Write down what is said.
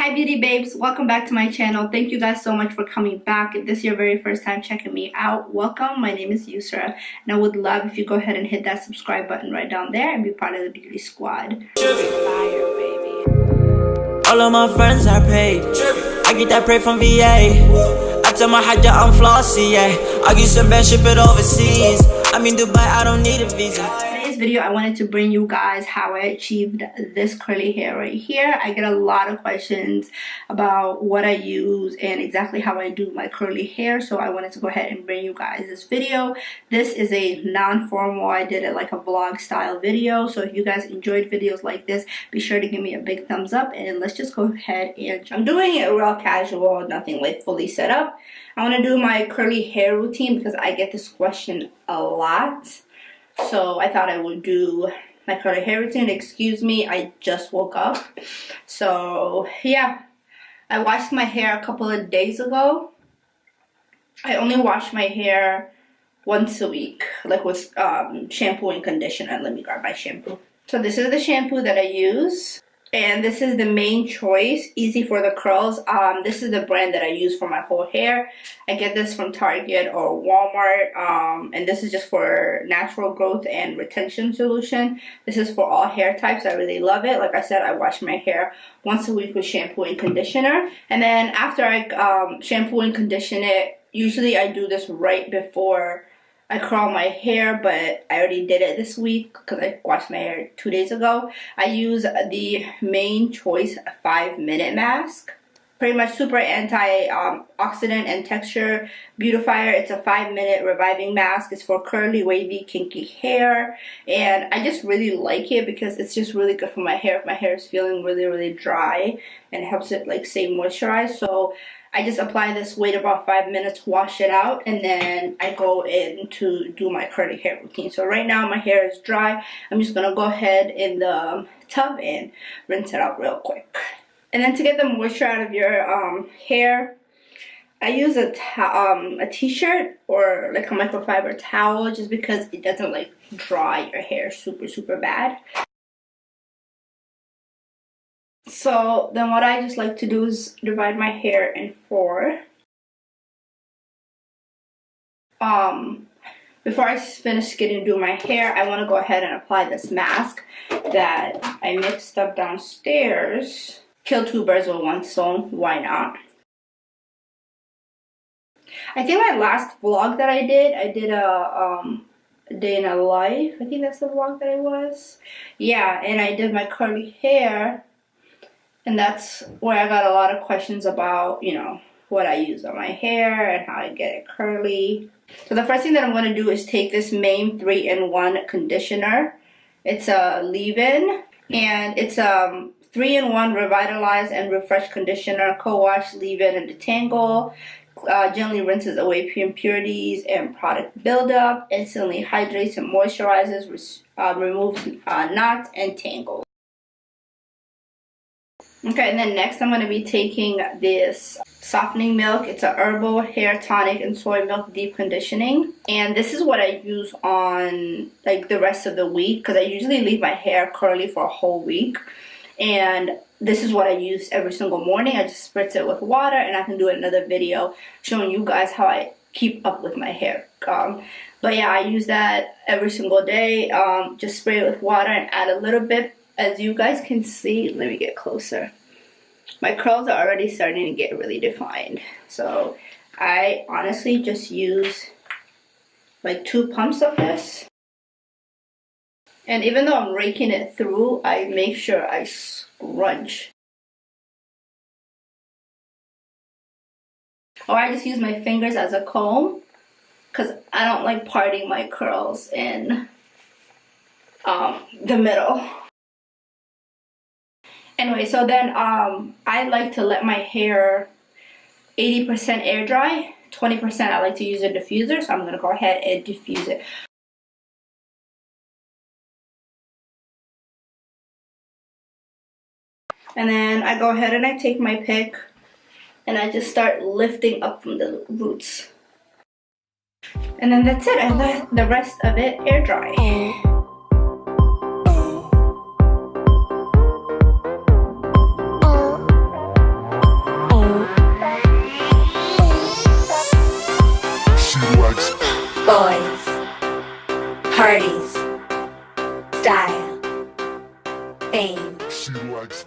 Hi beauty babes, welcome back to my channel. Thank you guys so much for coming back. If this is your very first time checking me out, welcome. My name is Yusra and I would love if you go ahead and hit that subscribe button right down there and be part of the beauty squad. Fire, baby. All of my friends are paid. I get that pay from VA. I tell my hajja I'm flossy, yeah. I get some bad, ship it overseas. I'm in Dubai, I don't need a visa. Today's video, I wanted to bring you guys how I achieved this curly hair right here. I get a lot of questions about what I use and exactly how I do my curly hair, so I wanted to go ahead and bring you guys this video. This is a non-formal, I did it like a vlog style video, so if you guys enjoyed videos like this, be sure to give me a big thumbs up and let's just go ahead and I'm doing it real casual, nothing like fully set up. I want to do my curly hair routine because I get this question a lot. So I thought I would do my curly hair routine. Excuse me, I just woke up. So yeah, I washed my hair a couple of days ago. I only wash my hair once a week, like with shampoo and conditioner. Let me grab my shampoo. So this is the shampoo that I use. And this is the main choice, easy for the curls. This is the brand that I use for my whole hair. I get this from Target or Walmart. And this is just for natural growth and retention solution. This is for all hair types. I really love it. Like I said, I wash my hair once a week with shampoo and conditioner. And then after I shampoo and condition it, usually I do this right before I curl my hair, but I already did it this week because I washed my hair 2 days ago. I use the Main Choice 5-minute mask. Pretty much super anti-oxidant and texture beautifier. It's a 5-minute reviving mask. It's for curly, wavy, kinky hair. And I just really like it because it's just really good for my hair. If my hair is feeling really, really dry, and it helps it like stay moisturized. So I just apply this, wait about 5 minutes, wash it out, and then I go in to do my curly hair routine. So right now my hair is dry. I'm just going to go ahead in the tub and rinse it out real quick. And then to get the moisture out of your hair, I use a t-shirt or like a microfiber towel just because it doesn't like dry your hair super, super bad. So then what I just like to do is divide my hair in 4. Before I finish getting do my hair, I want to go ahead and apply this mask that I mixed up downstairs. Kill 2 birds with 1 stone, why not? I think my last vlog that I did a day in a life. I think that's the vlog that it was. Yeah, and I did my curly hair. And that's where I got a lot of questions about, you know, what I use on my hair and how I get it curly. So the first thing that I'm going to do is take this Main 3-in-1 conditioner. It's a leave-in and it's 3-in-1 revitalize and refresh conditioner, co-wash, leave-in, and detangle. Gently rinses away impurities and product buildup. Instantly hydrates and moisturizes, removes knots and tangles. Okay, and then next I'm going to be taking this softening milk. It's a herbal hair tonic and soy milk deep conditioning. And this is what I use on like the rest of the week because I usually leave my hair curly for a whole week. And this is what I use every single morning. I just spritz it with water and I can do another video showing you guys how I keep up with my hair. But yeah, I use that every single day. Just spray it with water and add a little bit. As you guys can see, let me get closer. My curls are already starting to get really defined. So I honestly just use like 2 pumps of this. And even though I'm raking it through, I make sure I scrunch. Or I just use my fingers as a comb because I don't like parting my curls in the middle. Anyway, so then I like to let my hair 80% air dry, 20% I like to use a diffuser, so I'm going to go ahead and diffuse it. And then I go ahead and I take my pick and I just start lifting up from the roots. And then that's it, I let the rest of it air dry. parties, style, fame. She likes